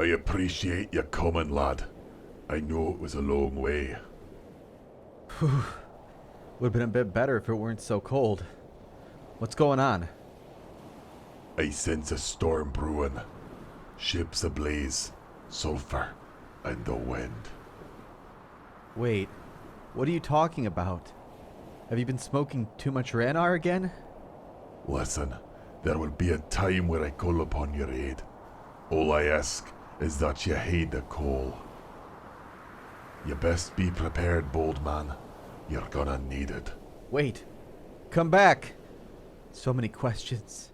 I appreciate you coming, lad. I know it was a long way. Whew. Would have been a bit better if it weren't so cold. What's going on? I sense a storm brewing. Ships ablaze, sulfur, and the wind. Wait, what are you talking about? Have you been smoking too much Ranar again? Listen, there will be a time where I call upon your aid. All I ask is that you heed the call. You best be prepared, bold man. You're gonna need it. Wait, come back! So many questions.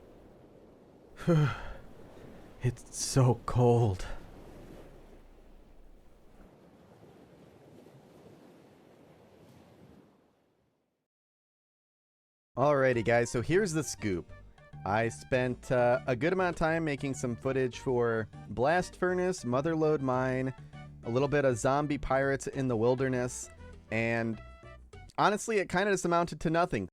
It's so cold. Alrighty guys, so here's the scoop. I spent a good amount of time making some footage for Blast Furnace, Motherlode Mine, a little bit of zombie pirates in the wilderness, and honestly it kind of just amounted to nothing.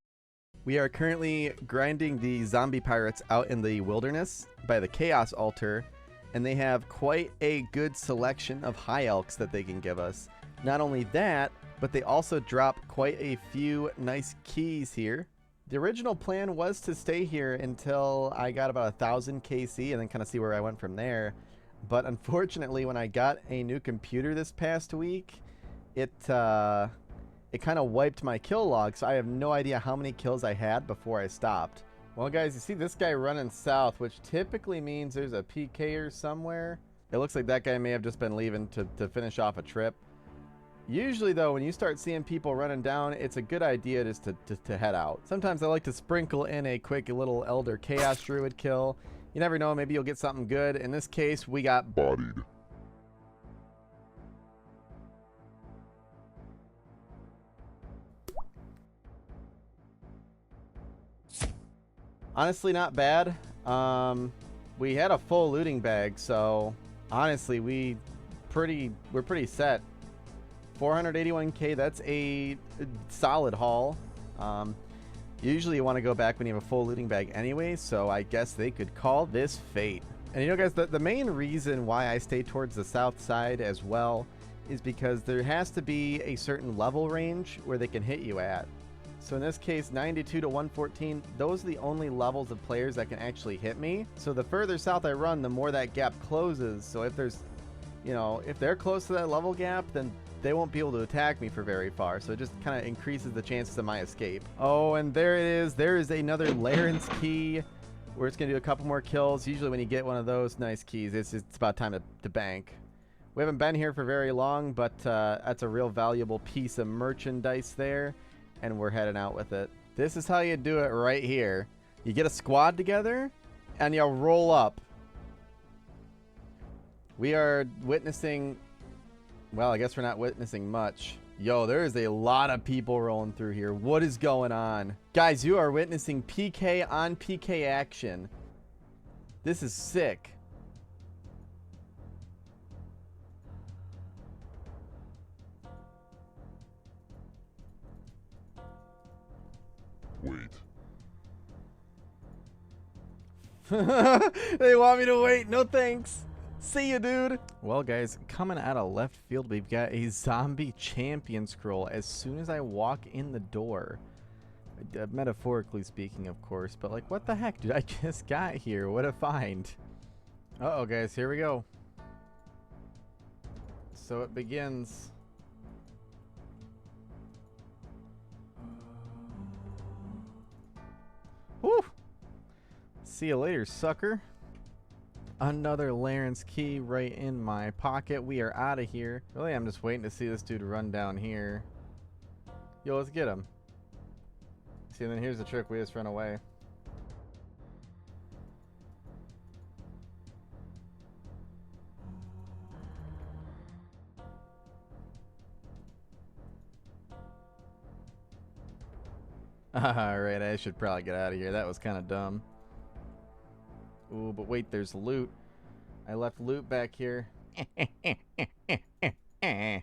We are currently grinding the zombie pirates out in the wilderness by the Chaos Altar, and they have quite a good selection of high elks that they can give us. Not only that, but they also drop quite a few nice keys here. The original plan was to stay here until I got about 1,000 KC and then kind of see where I went from there. But unfortunately, when I got a new computer this past week, it kind of wiped my kill log, so I have no idea how many kills I had before I stopped. Well, guys, you see this guy running south, which typically means there's a PKer somewhere. It looks like that guy may have just been leaving to finish off a trip. Usually, though, when you start seeing people running down, it's a good idea just to head out. Sometimes I like to sprinkle in a quick little Elder Chaos Druid kill. You never know, maybe you'll get something good. In this case, we got Bodied. honestly not bad. We had a full looting bag, so honestly, we're pretty set. 481k, that's a solid haul. Usually you want to go back when you have a full looting bag anyway, so I guess they could call this fate. And you know guys, the main reason why I stay towards the south side as well is because there has to be a certain level range where they can hit you at. So in this case, 92 to 114, those are the only levels of players that can actually hit me. So the further south I run, the more that gap closes. So if there's, you know, if they're close to that level gap, then they won't be able to attack me for very far, so it just kind of increases the chances of my escape. Oh, and there it is. There is another Laren's key. We're just going to do a couple more kills. Usually when you get one of those nice keys, it's about time to bank. We haven't been here for very long, but that's a real valuable piece of merchandise there, and we're heading out with it. This is how you do it right here. You get a squad together, and you roll up. We are witnessing... Well, I guess we're not witnessing much. Yo, there is a lot of people rolling through here. What is going on? Guys, you are witnessing PK on PK action. This is sick. Wait. They want me to wait. No thanks. See you, dude. Well, guys, coming out of left field, we've got a zombie champion scroll as soon as I walk in the door. Metaphorically speaking, of course, but like, what the heck, dude? I just got here. What a find. Uh-oh, guys, here we go. So it begins. Woo! See you later, sucker. Another Laren's key right in my pocket. We are out of here. Really, I'm just waiting to see this dude run down here. Yo, let's get him. See, and then here's the trick. We just run away. Alright, I should probably get out of here. That was kind of dumb. Ooh, but wait, there's loot. I left loot back here. Look at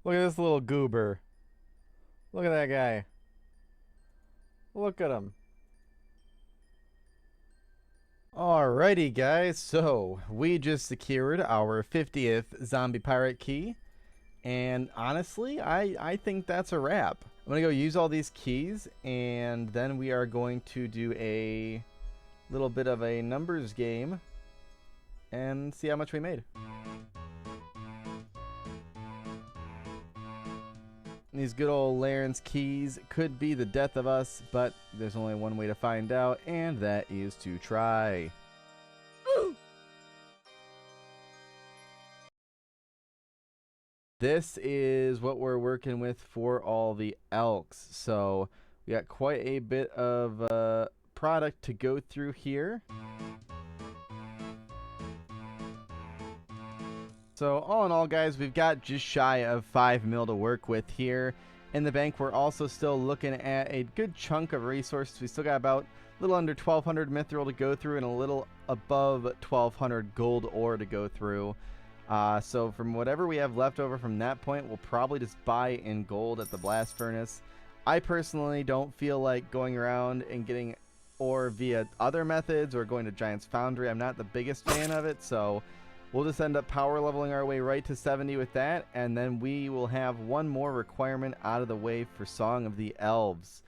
this little goober. Look at that guy. Look at him. Alrighty, guys, so we just secured our 50th zombie pirate key, and honestly, I think that's a wrap. I'm gonna go use all these keys, and then we are going to do a little bit of a numbers game and see how much we made. These good old Laren's keys could be the death of us, but there's only one way to find out, and that is to try. This is what we're working with for all the elks. So we got quite a bit of product to go through here. So all in all, guys, we've got just shy of 5 mil to work with here. In the bank, we're also still looking at a good chunk of resources. We still got about a little under 1,200 mithril to go through and a little above 1,200 gold ore to go through. So from whatever we have left over from that point, we'll probably just buy in gold at the blast furnace. I personally don't feel like going around and getting ore via other methods or going to Giant's Foundry. I'm not the biggest fan of it, so we'll just end up power leveling our way right to 70 with that, and then we will have one more requirement out of the way for Song of the Elves.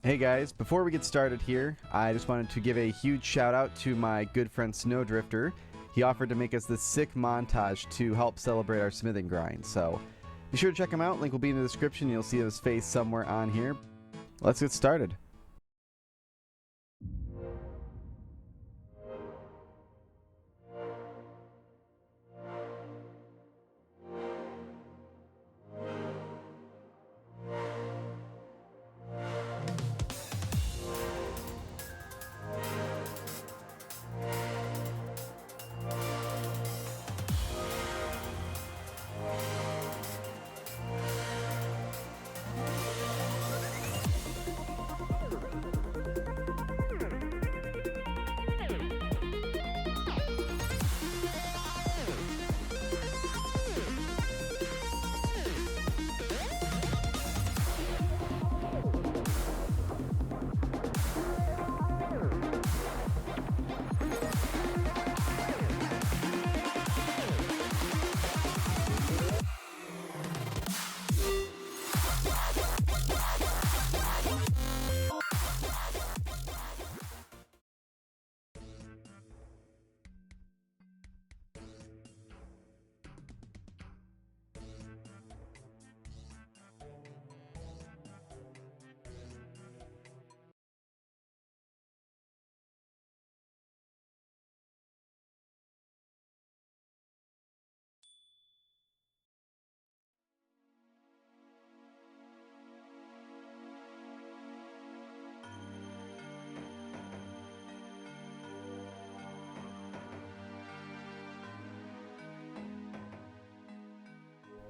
Hey guys, before we get started here, I just wanted to give a huge shout out to my good friend Snowdrifter. He offered to make us this sick montage to help celebrate our smithing grind, so be sure to check him out. Link will be in the description. You'll see his face somewhere on here. Let's get started.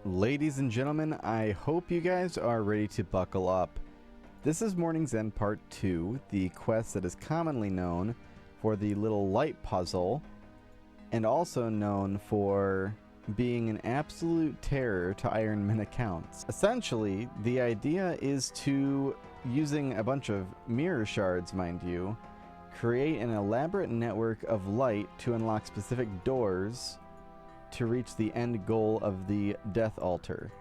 Ladies and gentlemen, I hope you guys are ready to buckle up. This is Morning's End Part 2, the quest that is commonly known for the little light puzzle, and also known for being an absolute terror to Ironman accounts. Essentially, the idea is to, using a bunch of mirror shards, mind you, create an elaborate network of light to unlock specific doors to reach the end goal of the Death Altar.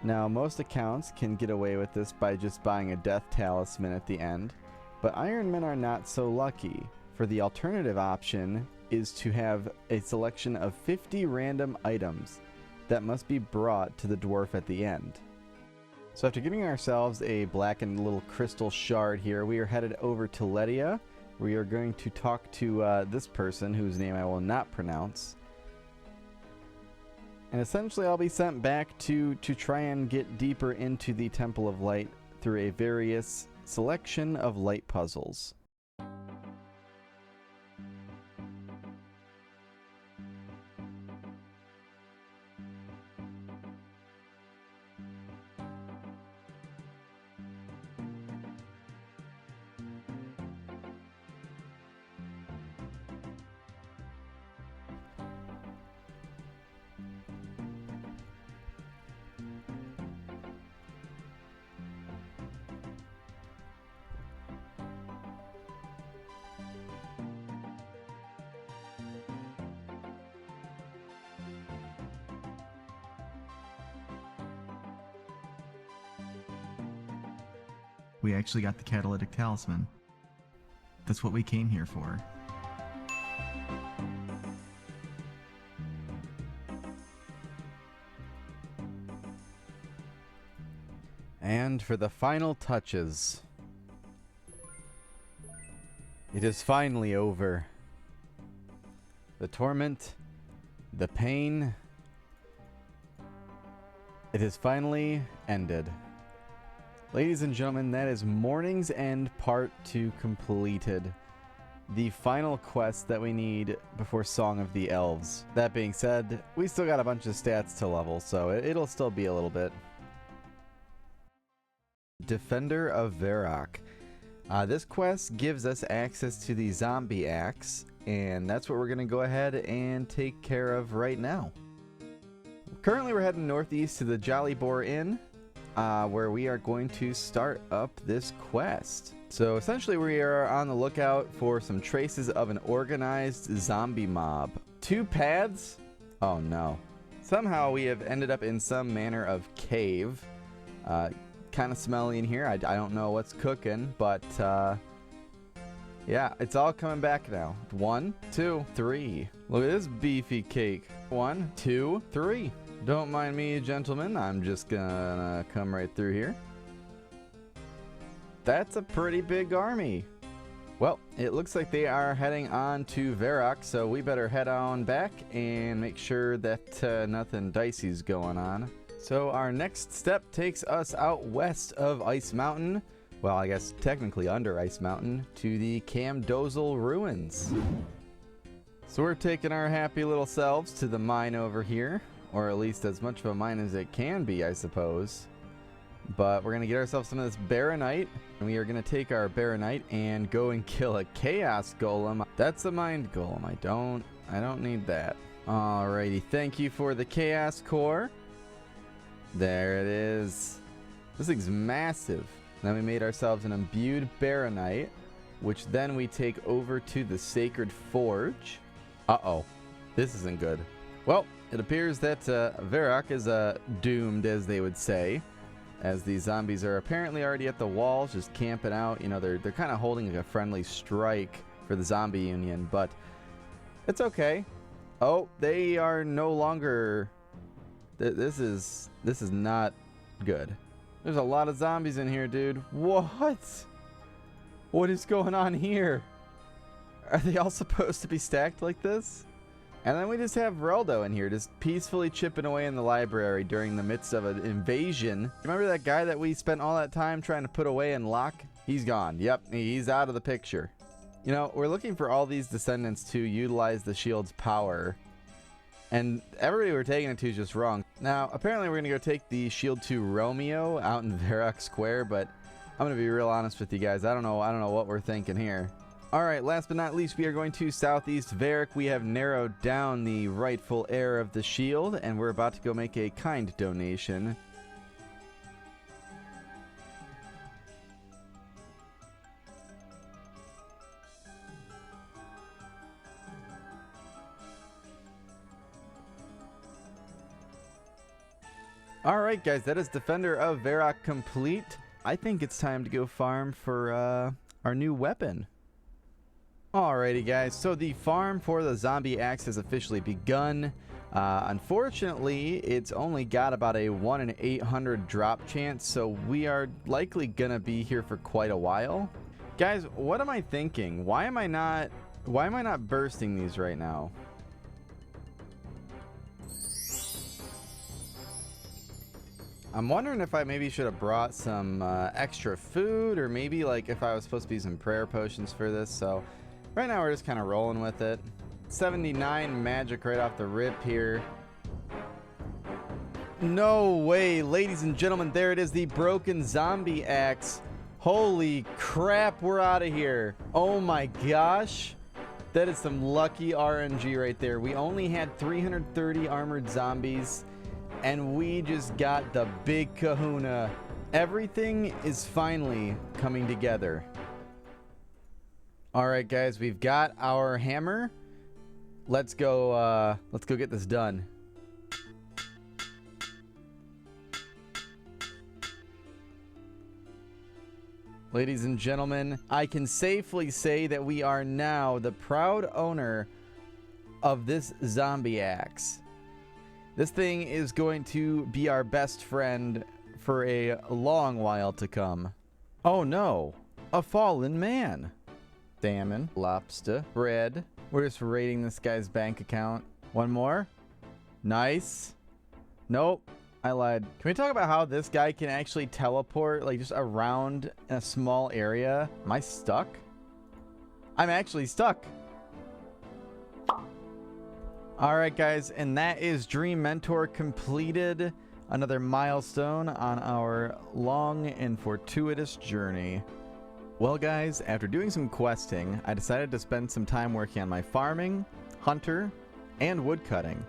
Now, most accounts can get away with this by just buying a Death Talisman at the end, but Ironmen are not so lucky, for the alternative option is to have a selection of 50 random items that must be brought to the dwarf at the end. So after getting ourselves a blackened little crystal shard here, we are headed over to Ledia. We are going to talk to this person whose name I will not pronounce. And essentially I'll be sent back to try and get deeper into the Temple of Light through a various selection of light puzzles. We actually got the catalytic talisman. That's what we came here for. And for the final touches, it is finally over. The torment, the pain, it has finally ended. Ladies and gentlemen, that is Morning's End Part 2 completed. The final quest that we need before Song of the Elves. That being said, we still got a bunch of stats to level, so it'll still be a little bit. Defender of Varrock. This quest gives us access to the zombie axe, and that's what we're going to go ahead and take care of right now. Currently we're heading northeast to the Jolly Boar Inn, where we are going to start up this quest. So essentially we are on the lookout for some traces of an organized zombie mob. 2 paths? Oh no. Somehow we have ended up in some manner of cave. Kind of smelly in here. I don't know what's cooking, but yeah, it's all coming back now. 1, 2, 3. Look at this beefy cake. 1, 2, 3. Don't mind me, gentlemen. I'm just gonna come right through here. That's a pretty big army. Well, it looks like they are heading on to Varrock, so we better head on back and make sure that nothing dicey's going on. So our next step takes us out west of Ice Mountain, well, I guess technically under Ice Mountain, to the Camdozel Ruins. So we're taking our happy little selves to the mine over here, or at least as much of a mine as it can be, I suppose. But we're going to get ourselves some of this Baronite, and we are going to take our Baronite and go and kill a Chaos Golem. That's a Mind Golem. I don't need that. Alrighty, thank you for the Chaos Core. There it is. This thing's massive. Then we made ourselves an imbued Baronite, which then we take over to the Sacred Forge. Uh-oh. This isn't good. Well, it appears that Varrock is doomed, as they would say, as these zombies are apparently already at the walls, just camping out. You know, they're kind of holding like a friendly strike for the zombie union, but it's okay. Oh, they are no longer... This is not good. There's a lot of zombies in here, dude. What? What is going on here? Are they all supposed to be stacked like this? And then we just have Reldo in here, just peacefully chipping away in the library during the midst of an invasion. Remember that guy that we spent all that time trying to put away and lock? He's gone. Yep, he's out of the picture. You know, we're looking for all these descendants to utilize the shield's power. And everybody we're taking it to is just wrong. Now, apparently we're going to go take the shield to Romeo out in Varrock Square, but I'm going to be real honest with you guys. I don't know what we're thinking here. Alright, last but not least, we are going to Southeast Varrock. We have narrowed down the rightful heir of the shield, and we're about to go make a kind donation. Alright guys, that is Defender of Varrock complete. I think it's time to go farm for our new weapon. Alrighty guys, so the farm for the zombie axe has officially begun. Unfortunately, it's only got about a 1 in 800 drop chance, so we are likely gonna be here for quite a while. Guys, what am I thinking? Why am I not bursting these right now? I'm wondering if I maybe should have brought some extra food, or maybe like if I was supposed to be using prayer potions for this. So right now we're just kind of rolling with it. 79 magic right off the rip here. No way, ladies and gentlemen, there it is, the broken zombie axe. Holy crap, we're out of here. Oh my gosh. That is some lucky RNG right there. We only had 330 armored zombies, and we just got the big kahuna. Everything is finally coming together. All right, guys, we've got our hammer. Let's go get this done. Ladies and gentlemen, I can safely say that we are now the proud owner of this zombie axe. This thing is going to be our best friend for a long while to come. Oh no, a fallen man. Salmon, lobster, bread. We're just raiding this guy's bank account. One more. Nice. Nope, I lied. Can we talk about how this guy can actually teleport like just around in a small area? Am I stuck? I'm actually stuck. All right, guys, and that is Dream Mentor completed. Another milestone on our long and fortuitous journey. Well, guys, after doing some questing, I decided to spend some time working on my farming, hunter, and woodcutting.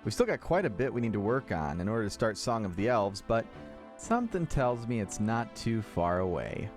We've still got quite a bit we need to work on in order to start Song of the Elves, but something tells me it's not too far away.